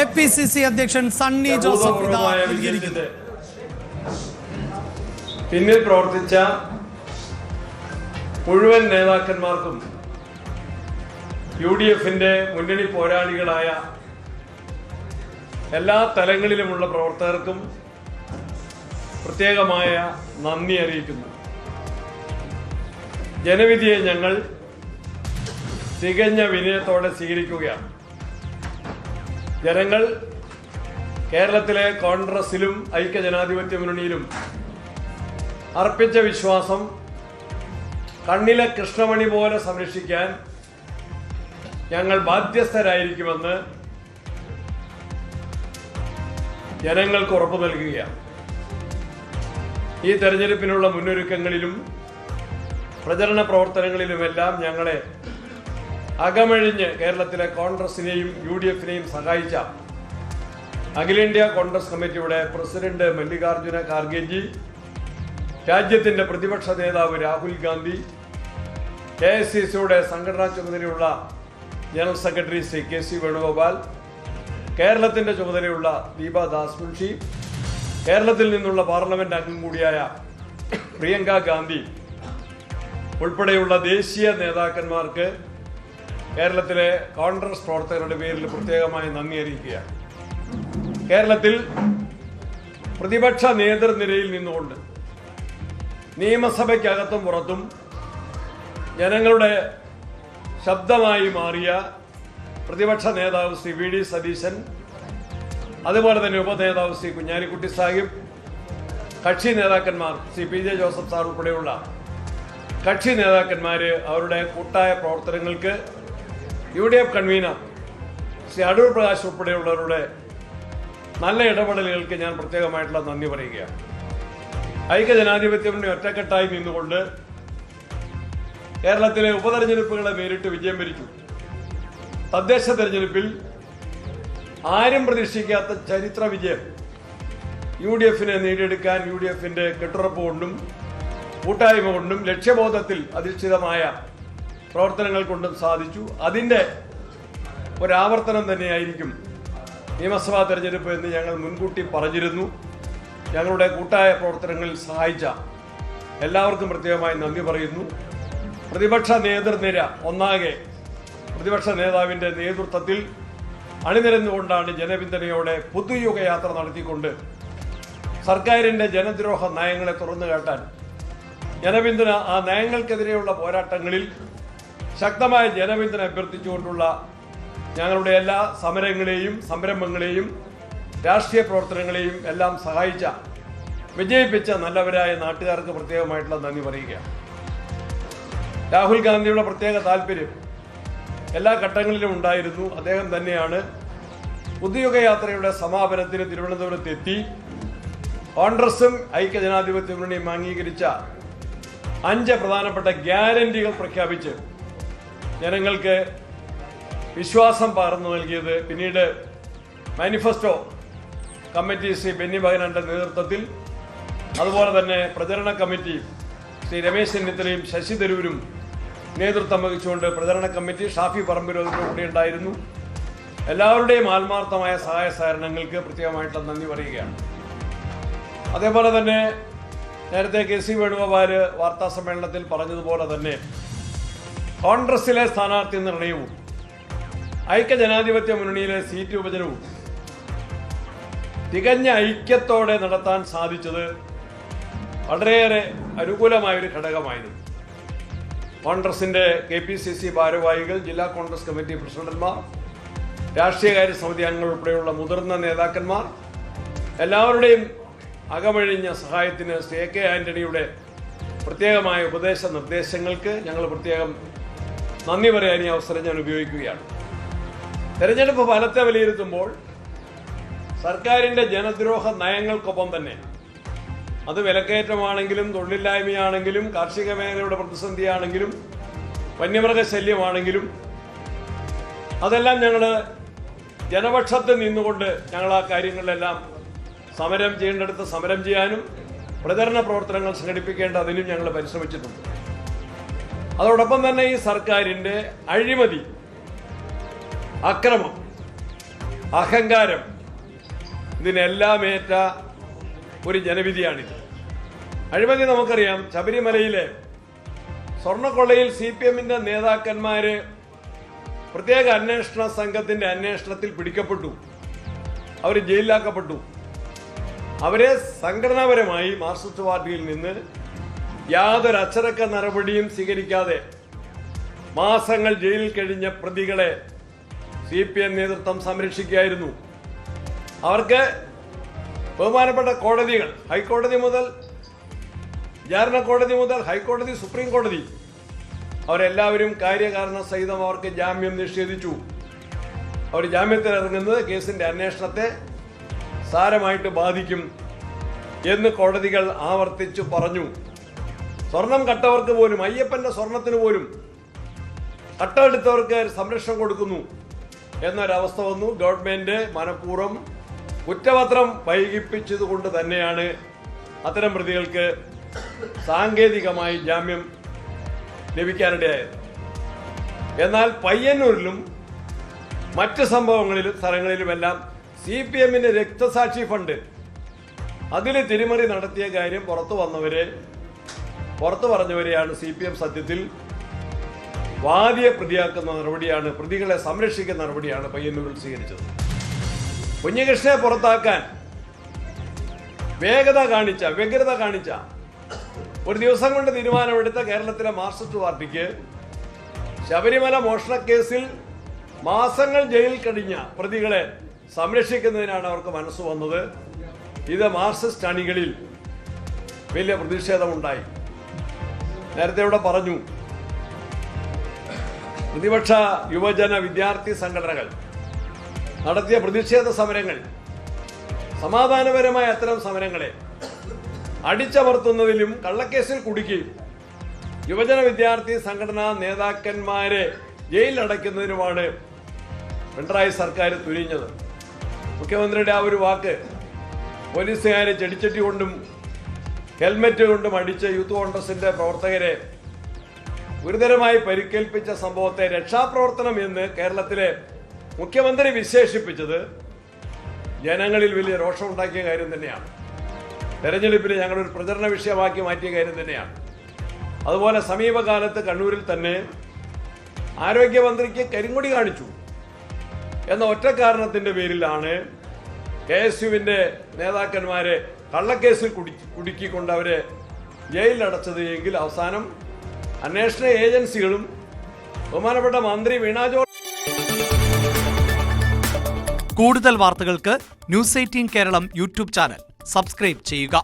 APCC അധ്യക്ഷൻ സണ്ണി ജോസഫ് പിന്നിൽ പ്രവർത്തിച്ച മുഴുവൻ നേതാക്കന്മാർക്കും UDFന്റെ മുന്നണി പോരാളികളായ എല്ലാ തലങ്ങളിലുമുള്ള പ്രവർത്തകർക്കും പ്രത്യേകമായ നന്ദി അറിയിക്കുന്നു. ജനവിധിയെ ഞങ്ങൾ തികഞ്ഞ വിനയത്തോടെ സ്വീകരിക്കുകയാണ്. ജനങ്ങൾ കേരളത്തിലെ കോൺഗ്രസിലും ഐക്യജനാധിപത്യ മുന്നണിയിലും അർപ്പിച്ച വിശ്വാസം കണ്ണിലെ കൃഷ്ണമണി പോലെ സംരക്ഷിക്കാൻ ഞങ്ങൾ ബാധ്യസ്ഥരായിരിക്കുമെന്ന് ജനങ്ങൾക്ക് ഉറപ്പു നൽകുകയാണ്. ഈ തെരഞ്ഞെടുപ്പിനുള്ള മുന്നൊരുക്കങ്ങളിലും പ്രചരണ പ്രവർത്തനങ്ങളിലുമെല്ലാം ഞങ്ങളെ അകമഴിഞ്ഞ് കേരളത്തിലെ കോൺഗ്രസിനെയും UDFനെയും സഹായിച്ച അഖിലേന്ത്യാ കോൺഗ്രസ് കമ്മിറ്റിയുടെ പ്രസിഡന്റ് മല്ലികാർജുന ഖാർഗെജി, രാജ്യത്തിന്റെ പ്രതിപക്ഷ നേതാവ് രാഹുൽ ഗാന്ധി, AICCയുടെ സംഘടനാ ചുമതലയുള്ള general secretary Shri KC Venugopal, കേരളത്തിന്റെ ചുമതലയുള്ള ദീപദാസ് മുൻഷി, കേരളത്തിൽ നിന്നുള്ള പാർലമെന്റ് അംഗം കൂടിയായ പ്രിയങ്ക ഗാന്ധി ഉൾപ്പെടെയുള്ള ദേശീയ നേതാക്കന്മാർക്ക് കേരളത്തിലെ കോൺഗ്രസ് പ്രവർത്തകരുടെ പേരിൽ പ്രത്യേകമായി നന്ദി അറിയിക്കുകയാണ്. കേരളത്തിൽ പ്രതിപക്ഷ നേതൃനിരയിൽ നിന്നുകൊണ്ട് നിയമസഭയ്ക്കകത്തും പുറത്തും ജനങ്ങളുടെ ശബ്ദമായി മാറിയ പ്രതിപക്ഷ നേതാവ് ശ്രീ VD സതീശൻ, അതുപോലെ തന്നെ ഉപനേതാവ് ശ്രീ കുഞ്ഞാലിക്കുട്ടി സാഹിബ്, കക്ഷി നേതാക്കന്മാർ ശ്രീ PJ ജോസഫ് സാർ ഉൾപ്പെടെയുള്ള കക്ഷി നേതാക്കന്മാര് അവരുടെ കൂട്ടായ പ്രവർത്തനങ്ങൾക്ക് UDF കൺവീനർ ശ്രീ അടൂർ പ്രകാശ് ഉൾപ്പെടെയുള്ളവരുടെ നല്ല ഇടപെടലുകൾക്ക് ഞാൻ പ്രത്യേകമായിട്ടുള്ള നന്ദി പറയുകയാണ്. ഐക്യജനാധിപത്യത്തിന്റെ ഒറ്റക്കെട്ടായി നിന്നുകൊണ്ട് കേരളത്തിലെ ഉപതെരഞ്ഞെടുപ്പുകളെ നേരിട്ട് വിജയം വരിച്ചു. തദ്ദേശ തെരഞ്ഞെടുപ്പിൽ ആരും പ്രതീക്ഷിക്കാത്ത ചരിത്ര വിജയം UDFനെ നേടിയെടുക്കാൻ UDFന്റെ കെട്ടുറപ്പ് കൊണ്ടും കൂട്ടായ്മ കൊണ്ടും ലക്ഷ്യബോധത്തിൽ അധിഷ്ഠിതമായ പ്രവർത്തനങ്ങൾ കൊണ്ടും സാധിച്ചു. അതിൻ്റെ ഒരാവർത്തനം തന്നെയായിരിക്കും നിയമസഭാ തെരഞ്ഞെടുപ്പ് എന്ന് ഞങ്ങൾ മുൻകൂട്ടി പറഞ്ഞിരുന്നു. ഞങ്ങളുടെ കൂട്ടായ പ്രവർത്തനങ്ങളിൽ സഹായിച്ച എല്ലാവർക്കും പ്രത്യേകമായി നന്ദി പറയുന്നു. പ്രതിപക്ഷ നേതൃനിര ഒന്നാകെ പ്രതിപക്ഷ നേതാവിൻ്റെ നേതൃത്വത്തിൽ അണിനിരന്നുകൊണ്ടാണ് ജനപിന്തുണയോടെ പുതുയുഗയാത്ര നടത്തിക്കൊണ്ട് സർക്കാരിൻ്റെ ജനദ്രോഹ നയങ്ങളെ തുറന്നു കാട്ടാൻ ജനപിന്തുണ, ആ നയങ്ങൾക്കെതിരെയുള്ള പോരാട്ടങ്ങളിൽ ശക്തമായ ജനപിന്തുണ അഭ്യർത്ഥിച്ചുകൊണ്ടുള്ള ഞങ്ങളുടെ എല്ലാ സമരങ്ങളെയും സംരംഭങ്ങളെയും രാഷ്ട്രീയ പ്രവർത്തനങ്ങളെയും എല്ലാം സഹായിച്ച വിജയിപ്പിച്ച നല്ലവരായ നാട്ടുകാർക്ക് പ്രത്യേകമായിട്ടുള്ള നന്ദി പറയുകയാണ്. രാഹുൽ ഗാന്ധിയുടെ പ്രത്യേക താല്പര്യം എല്ലാ ഘട്ടങ്ങളിലും ഉണ്ടായിരുന്നു. അദ്ദേഹം തന്നെയാണ് പുതുയുഗയാത്രയുടെ സമാപനത്തിന് തിരുവനന്തപുരത്ത് എത്തി കോൺഗ്രസും ഐക്യജനാധിപത്യ മുന്നണിയും അംഗീകരിച്ച 5 പ്രധാനപ്പെട്ട ഗ്യാരണ്ടികൾ പ്രഖ്യാപിച്ച് ജനങ്ങൾക്ക് വിശ്വാസം പകർന്നു നൽകിയത്. പിന്നീട് മാനിഫെസ്റ്റോ കമ്മിറ്റി ശ്രീ ബെന്നി ബഹനാന്റെ നേതൃത്വത്തിൽ, അതുപോലെ തന്നെ പ്രചരണ കമ്മിറ്റി ശ്രീ രമേശ് ചെന്നിത്തലയും ശശി തരൂരും നേതൃത്വം വഹിച്ചുകൊണ്ട് പ്രചരണ കമ്മിറ്റി ഷാഫി പറമ്പിലോതിന്റെ കൂടെ ഉണ്ടായിരുന്നു. എല്ലാവരുടെയും ആത്മാർത്ഥമായ സഹായ സഹകരണങ്ങൾക്ക് പ്രത്യേകമായിട്ടുള്ള നന്ദി പറയുകയാണ്. അതേപോലെ തന്നെ നേരത്തെ KC വേണുഗോപാൽ വാർത്താ സമ്മേളനത്തിൽ പറഞ്ഞതുപോലെ തന്നെ കോൺഗ്രസിലെ സ്ഥാനാർത്ഥി നിർണയവും ഐക്യജനാധിപത്യ മുന്നണിയിലെ സീറ്റ് വിഭജനവും തികഞ്ഞ ഐക്യത്തോടെ നടത്താൻ സാധിച്ചത് വളരെയേറെ അനുകൂലമായൊരു ഘടകമായിരുന്നു. കോൺഗ്രസിന്റെ KPCC ഭാരവാഹികൾ, ജില്ലാ കോൺഗ്രസ് കമ്മിറ്റി പ്രസിഡന്റുമാർ, രാഷ്ട്രീയകാര്യ സമിതി അംഗങ്ങൾ ഉൾപ്പെടെയുള്ള മുതിർന്ന നേതാക്കന്മാർ എല്ലാവരുടെയും അകമഴിഞ്ഞ സഹായത്തിന് ശ്രീ AK ആന്റണിയുടെ പ്രത്യേകമായ ഉപദേശ നിർദ്ദേശങ്ങൾക്ക് ഞങ്ങൾ പ്രത്യേകം നന്ദി പറയാൻ ഈ അവസരം ഞാൻ ഉപയോഗിക്കുകയാണ്. തെരഞ്ഞെടുപ്പ് ഫലത്തെ വിലയിരുത്തുമ്പോൾ സർക്കാരിൻ്റെ ജനദ്രോഹ നയങ്ങൾക്കൊപ്പം തന്നെ അത് വിലക്കയറ്റമാണെങ്കിലും തൊഴിലില്ലായ്മയാണെങ്കിലും കാർഷിക മേഖലയുടെ പ്രതിസന്ധിയാണെങ്കിലും വന്യമൃഗശല്യമാണെങ്കിലും അതെല്ലാം ഞങ്ങൾ ജനപക്ഷത്ത് നിന്നുകൊണ്ട് ഞങ്ങൾ ആ കാര്യങ്ങളിലെല്ലാം സമരം ചെയ്യേണ്ടടുത്ത് സമരം ചെയ്യാനും പ്രചരണ പ്രവർത്തനങ്ങൾ സംഘടിപ്പിക്കേണ്ട അതിനും ഞങ്ങൾ പരിശ്രമിച്ചിട്ടുണ്ട്. അതോടൊപ്പം തന്നെ ഈ സർക്കാരിൻ്റെ അഴിമതി, അക്രമം, അഹങ്കാരം, ഇതിനെല്ലാം ഏറ്റ ഒരു ജനവിധിയാണിത്. അഴിമതി നമുക്കറിയാം. ശബരിമലയിലെ സ്വർണ്ണക്കൊള്ളയിൽ CPM-ന്റെ നേതാക്കന്മാര് പ്രത്യേക അന്വേഷണ സംഘത്തിന്റെ അന്വേഷണത്തിൽ പിടിക്കപ്പെട്ടു. അവർ ജയിലിലാക്കപ്പെട്ടു. അവരെ സംഘടനാപരമായി മാർക്സിസ്റ്റ് പാർട്ടിയിൽ നിന്ന് യാതൊരു അച്ചടക്ക നടപടിയും സ്വീകരിക്കാതെ മാസങ്ങൾ ജയിലിൽ കഴിഞ്ഞ പ്രതികളെ CPM നേതൃത്വം സംരക്ഷിക്കുകയായിരുന്നു. അവർക്ക് ബഹുമാനപ്പെട്ട കോടതികൾ, ഹൈക്കോടതി മുതൽ വിചാരണ കോടതി മുതൽ ഹൈക്കോടതി, സുപ്രീം കോടതി, അവരെല്ലാവരും കാര്യകാരണ സഹിതം അവർക്ക് ജാമ്യം നിഷേധിച്ചു. അവർ ജാമ്യത്തിൽ ഇറങ്ങുന്നത് കേസിന്റെ അന്വേഷണത്തെ സാരമായിട്ട് ബാധിക്കും എന്ന് കോടതികൾ ആവർത്തിച്ചു പറഞ്ഞു. സ്വർണം കട്ടവർക്ക് പോലും, അയ്യപ്പന്റെ സ്വർണത്തിന് പോലും കട്ടെടുത്തവർക്ക് സംരക്ഷണം കൊടുക്കുന്നു എന്നൊരവസ്ഥ വന്നു. ഗവൺമെന്റ് മനഃപൂർവ്വം കുറ്റപത്രം വൈകിപ്പിച്ചതുകൊണ്ട് തന്നെയാണ് അത്തരം പ്രതികൾക്ക് സാങ്കേതികമായി ജാമ്യം ലഭിക്കാനിടയായത്. എന്നാൽ പയ്യന്നൂരിലും മറ്റ് സംഭവങ്ങളിലും സ്ഥലങ്ങളിലുമെല്ലാം CPM-ന്റെ രക്തസാക്ഷി ഫണ്ട് അതിൽ തിരിമറി നടത്തിയ കാര്യം പുറത്തു പറഞ്ഞവരെയാണ് CPM സത്യത്തിൽ വാദിയെ പ്രതിയാക്കുന്ന നടപടിയാണ്, പ്രതികളെ സംരക്ഷിക്കുന്ന നടപടിയാണ് പയ്യന്നൂരിൽ സ്വീകരിച്ചത്. കുഞ്ഞികൃഷ്ണനെ പുറത്താക്കാൻ വ്യഗ്രത കാണിച്ച ഒരു ദിവസം കൊണ്ട് തീരുമാനമെടുത്ത കേരളത്തിലെ മാർക്സിസ്റ്റ് പാർട്ടിക്ക് ശബരിമല മോഷണക്കേസിൽ മാസങ്ങൾ ജയിലിൽ കഴിഞ്ഞ പ്രതികളെ സംരക്ഷിക്കുന്നതിനാണ് അവർക്ക് മനസ്സ് വന്നത്. ഇത് മാർക്സിസ്റ്റ് അണികളിൽ വലിയ പ്രതിഷേധമുണ്ടായി. നേരത്തെ ഇവിടെ പറഞ്ഞു, പ്രതിപക്ഷ യുവജന വിദ്യാർത്ഥി സംഘടനകൾ നടത്തിയ പ്രതിഷേധ സമരങ്ങൾ, സമാധാനപരമായ അത്തരം സമരങ്ങളെ അടിച്ചമർത്തുന്നതിലും കള്ളക്കേസിൽ കുടുക്കി യുവജന വിദ്യാർത്ഥി സംഘടനാ നേതാക്കന്മാരെ ജയിലിലടയ്ക്കുന്നതിനുമാണ് പിണറായി സർക്കാർ തുനിഞ്ഞത്. മുഖ്യമന്ത്രിയുടെ ആ ഒരു വാക്ക്, പോലീസുകാരെ ചെടിച്ചട്ടി കൊണ്ടും ഹെൽമറ്റ് കൊണ്ടും അടിച്ച യൂത്ത് കോൺഗ്രസിന്റെ പ്രവർത്തകരെ ഗുരുതരമായി പരിക്കേൽപ്പിച്ച സംഭവത്തെ രക്ഷാപ്രവർത്തനം എന്ന് കേരളത്തിലെ മുഖ്യമന്ത്രി വിശേഷിപ്പിച്ചത് ജനങ്ങളിൽ വലിയ രോഷമുണ്ടാക്കിയ കാര്യം തന്നെയാണ്. തെരഞ്ഞെടുപ്പിൽ ഞങ്ങളൊരു പ്രചരണ വിഷയമാക്കി മാറ്റിയ കാര്യം തന്നെയാണ്. അതുപോലെ സമീപകാലത്ത് കണ്ണൂരിൽ തന്നെ ആരോഗ്യമന്ത്രിക്ക് കരിങ്കൊടി കാണിച്ചു എന്ന ഒറ്റ കാരണത്തിന്റെ പേരിലാണ് KSUവിന്റെ നേതാക്കന്മാരെ കള്ളക്കേസിൽ കുടുക്കിക്കൊണ്ട് അവരെ ജയിലിലടച്ചത് എങ്കിൽ അവസാനം അന്വേഷണ ഏജൻസികളും ബഹുമാനപ്പെട്ട മന്ത്രി വീണ ജോർജ്. കൂടുതൽ വാർത്തകൾക്ക് News 18 Kerala YouTube channel subscribe ചെയ്യുക.